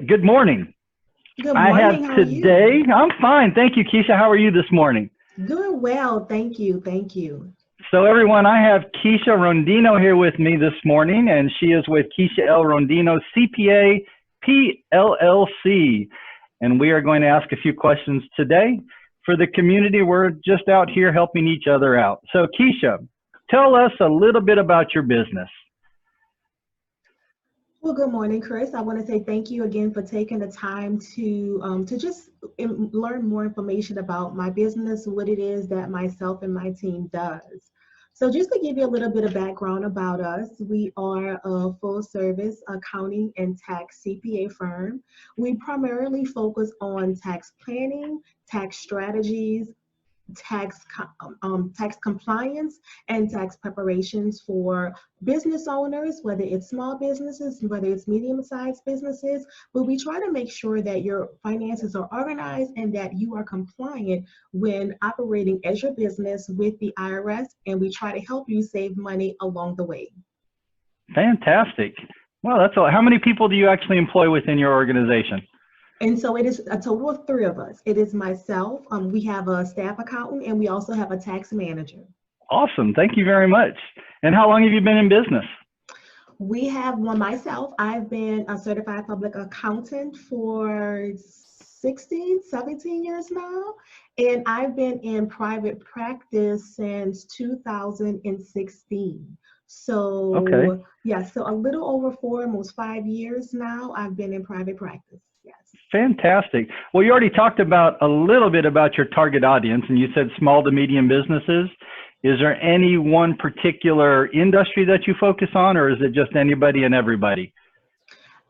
Good morning. Good I have morning. How are you? today, I'm fine. Thank you, Keisha. How are you this morning? Doing well. Thank you. Thank you. So everyone, I have Keisha Rondeno here with me this morning, and she is with Keisha L. Rondeno, CPA, PLLC. And we are going to ask a few questions today. For the community, we're just out here helping each other out. So Keisha, tell us a little bit about your business. Well, good morning, Chris. I want to say thank you again for taking the time to just learn more information about my business, what it is that myself and my team does. So just to give you a little bit of background about us, we are a full service accounting and tax CPA firm. We primarily focus on tax planning, tax strategies, tax compliance and tax preparations for business owners, whether it's small businesses, whether it's medium-sized businesses. But we try to make sure that your finances are organized and that you are compliant when operating as your business with the IRS, and we try to help you save money along the way. Fantastic. Well, that's all. How many people do you actually employ within your organization? And so it is a total of three of us. It is myself, we have a staff accountant, and we also have a tax manager. Awesome. Thank you very much. And how long have you been in business? We have myself, I've been a certified public accountant for 16, 17 years now. And I've been in private practice since 2016. So, Okay. yeah, so a little over 4, almost 5 years now, I've been in private practice. Yes. Fantastic. Well, you already talked about a little bit about your target audience, and you said small to medium businesses. Is there any one particular industry that you focus on, or is it just anybody and everybody?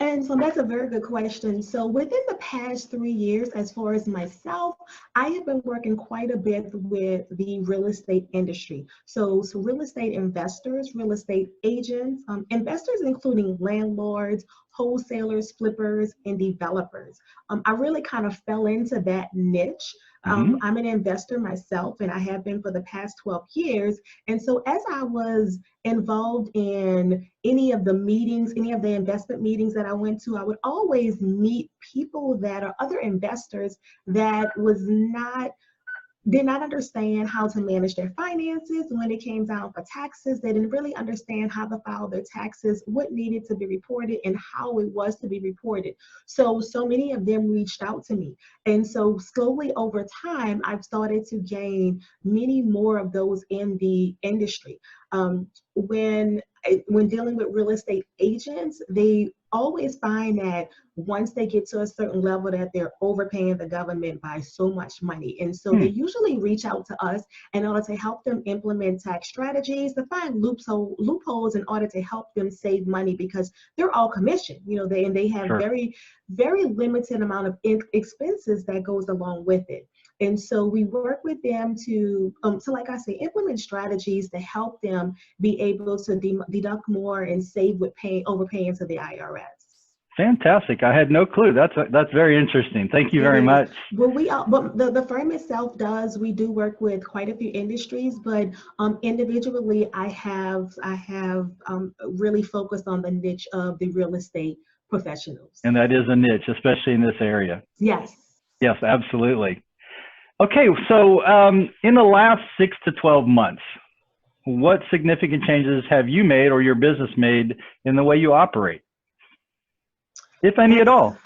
And so that's a very good question. So within the past 3 years, as far as myself, I have been working quite a bit with the real estate industry. So real estate investors, real estate agents, investors including landlords, wholesalers, flippers, and developers. I really kind of fell into that niche. Mm-hmm. I'm an investor myself, and I have been for the past 12 years. And so as I was involved in any of the meetings, any of the investment meetings that I went to, I would always meet people that are other investors that did not understand how to manage their finances. When it came down for taxes, they didn't really understand how to file their taxes, what needed to be reported, and how it was to be reported. So many of them reached out to me. And so slowly over time, I've started to gain many more of those in the industry. When dealing with real estate agents, they always find that once they get to a certain level that they're overpaying the government by so much money. And so they usually reach out to us in order to help them implement tax strategies, to find loopholes in order to help them save money, because they're all commission, they have Sure. very, very limited amount of expenses that goes along with it. And so we work with them to like I say, implement strategies to help them be able to deduct more and save with overpaying to the IRS. Fantastic. I had no clue. That's very interesting. Thank you It very is. much. Well, but the firm itself we do work with quite a few industries, but individually, I have really focused on the niche of the real estate professionals. And that is a niche, especially in this area. Yes. Yes, absolutely. Okay, so in the last 6 to 12 months, what significant changes have you made or your business made in the way you operate, if any at all?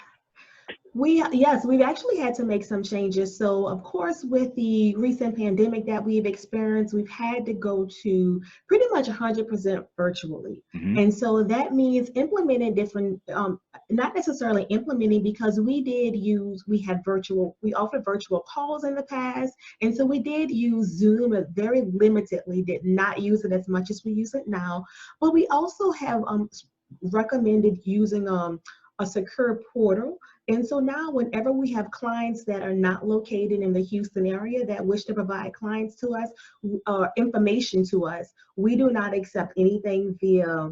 Yes, we've actually had to make some changes. So of course, with the recent pandemic that we've experienced, we've had to go to pretty much 100% virtually. Mm-hmm. And so that means implementing different, not necessarily implementing, because we offered virtual calls in the past. And so we did use Zoom, but very limitedly, did not use it as much as we use it now. But we also have recommended using a secure portal. And so now whenever we have clients that are not located in the Houston area that wish to provide clients to us, information to us, we do not accept anything via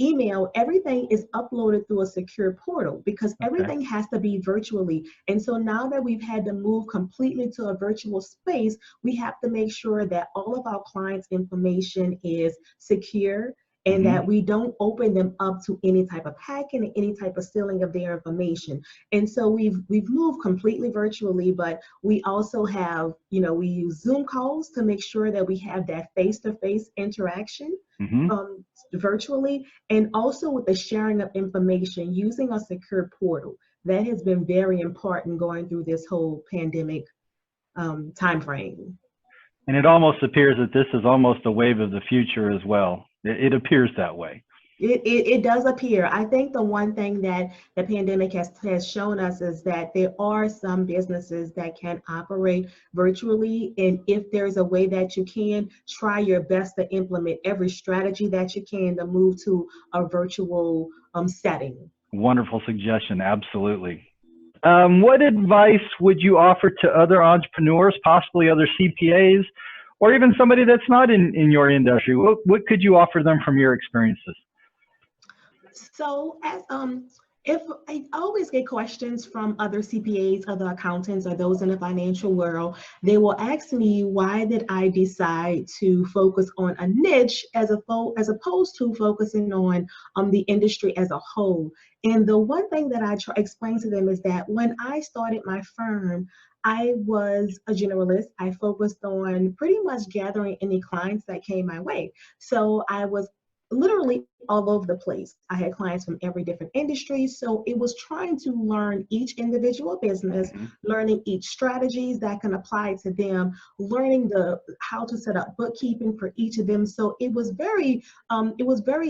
email. Everything is uploaded through a secure portal, because everything has to be virtually. And so now that we've had to move completely to a virtual space, we have to make sure that all of our clients' information is secure and that we don't open them up to any type of hacking and any type of stealing of their information. And so we've moved completely virtually, but we also have, we use Zoom calls to make sure that we have that face-to-face interaction virtually, and also with the sharing of information using a secure portal. That has been very important going through this whole pandemic time frame. And it almost appears that this is almost a wave of the future as well. It appears that way. It does appear. I think the one thing that the pandemic has shown us is that there are some businesses that can operate virtually. And if there's a way that you can, try your best to implement every strategy that you can to move to a virtual setting. Wonderful suggestion. Absolutely. What advice would you offer to other entrepreneurs, possibly other CPAs, or even somebody that's not in your industry? What could you offer them from your experiences? So if I always get questions from other CPAs, other accountants, or those in the financial world, they will ask me, why did I decide to focus on a niche as opposed to focusing on the industry as a whole? And the one thing that I explain to them is that when I started my firm, I was a generalist. I focused on pretty much gathering any clients that came my way. So I was literally all over the place. I had clients from every different industry. So it was trying to learn each individual business, learning each strategies that can apply to them, learning how to set up bookkeeping for each of them. So it was very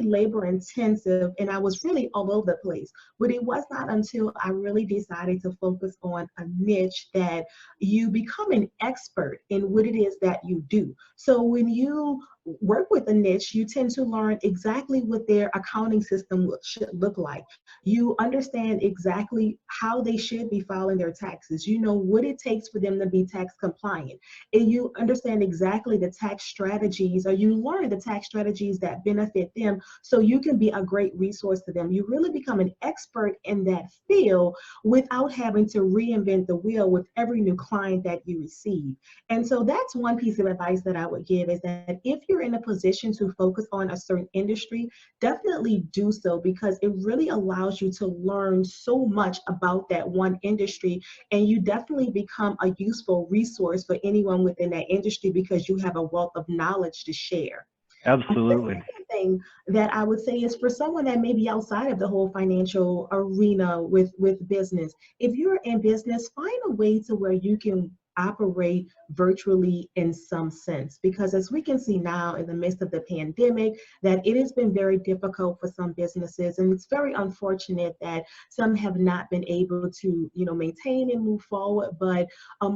labor intensive, and I was really all over the place. But it was not until I really decided to focus on a niche that you become an expert in what it is that you do. So when you work with a niche, you tend to learn exactly what their accounting system should look like. You understand exactly how they should be filing their taxes. You know what it takes for them to be tax compliant. And you understand exactly the tax strategies, or you learn the tax strategies that benefit them, so you can be a great resource to them. You really become an expert in that field without having to reinvent the wheel with every new client that you receive. And so that's one piece of advice that I would give, is that if you're in a position to focus on a certain industry, definitely do so, because it really allows you to learn so much about that one industry, and you definitely become a useful resource for anyone within that industry because you have a wealth of knowledge to share. Absolutely. The second thing that I would say is for someone that may be outside of the whole financial arena with business, if you're in business, find a way to where you can operate virtually in some sense, because as we can see now in the midst of the pandemic, that it has been very difficult for some businesses, and it's very unfortunate that some have not been able to maintain and move forward. But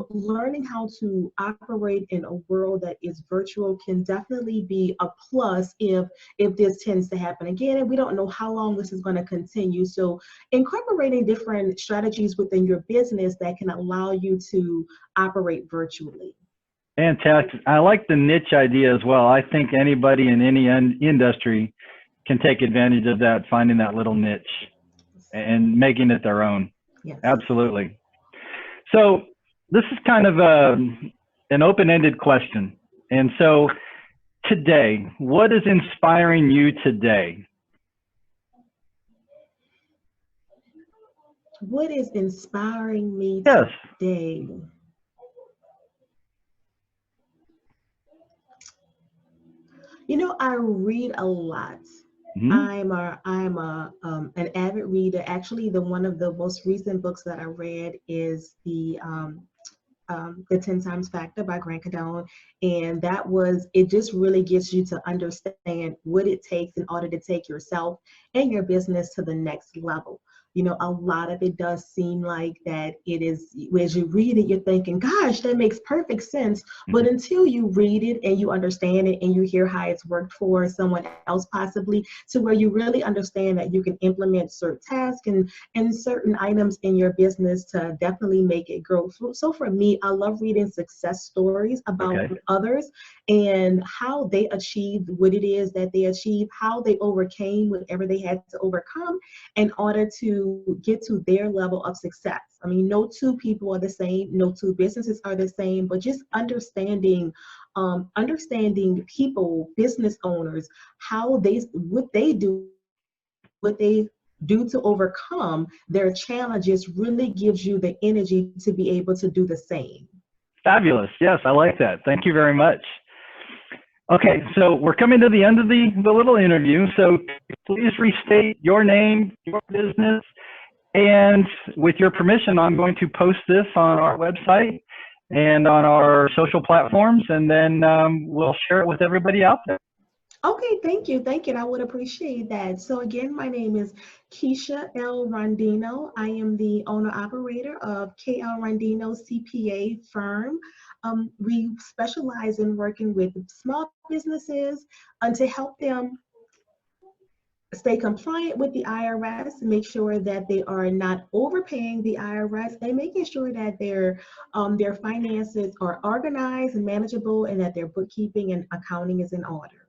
learning how to operate in a world that is virtual can definitely be a plus if this tends to happen again, and we don't know how long this is going to continue. So incorporating different strategies within your business that can allow you to operate virtually. Fantastic. I like the niche idea as well. I think anybody in any industry can take advantage of that, finding that little niche and making it their own. Yes. Absolutely. So this is kind of an open-ended question. And so today, what is inspiring you today? What is inspiring me today? I read a lot. I'm an avid reader. Actually, one of the most recent books that I read is the 10 Times Factor by Grant Cardone. And it just really gets you to understand what it takes in order to take yourself and your business to the next level. A lot of it does seem like that it is, as you read it, you're thinking, gosh, that makes perfect sense. But until you read it and you understand it and you hear how it's worked for someone else, possibly, to where you really understand that you can implement certain tasks and certain items in your business to definitely make it grow. So for me, I love reading success stories about others and how they achieved what it is that they achieved, how they overcame whatever they had to overcome in order to to get to their level of success. I mean, no two people are the same, no two businesses are the same, but just understanding people, business owners, what they do to overcome their challenges really gives you the energy to be able to do the same. Fabulous. Yes, I like that. Thank you very much. Okay, so we're coming to the end of the little interview. So please restate your name, your business, and with your permission, I'm going to post this on our website and on our social platforms, and then we'll share it with everybody out there. Okay, thank you. Thank you. And I would appreciate that. So again, my name is Keisha L. Rondeno. I am the owner operator of KL Rondeno CPA firm. We specialize in working with small businesses to help them stay compliant with the IRS, make sure that they are not overpaying the IRS, and making sure that their finances are organized and manageable, and that their bookkeeping and accounting is in order.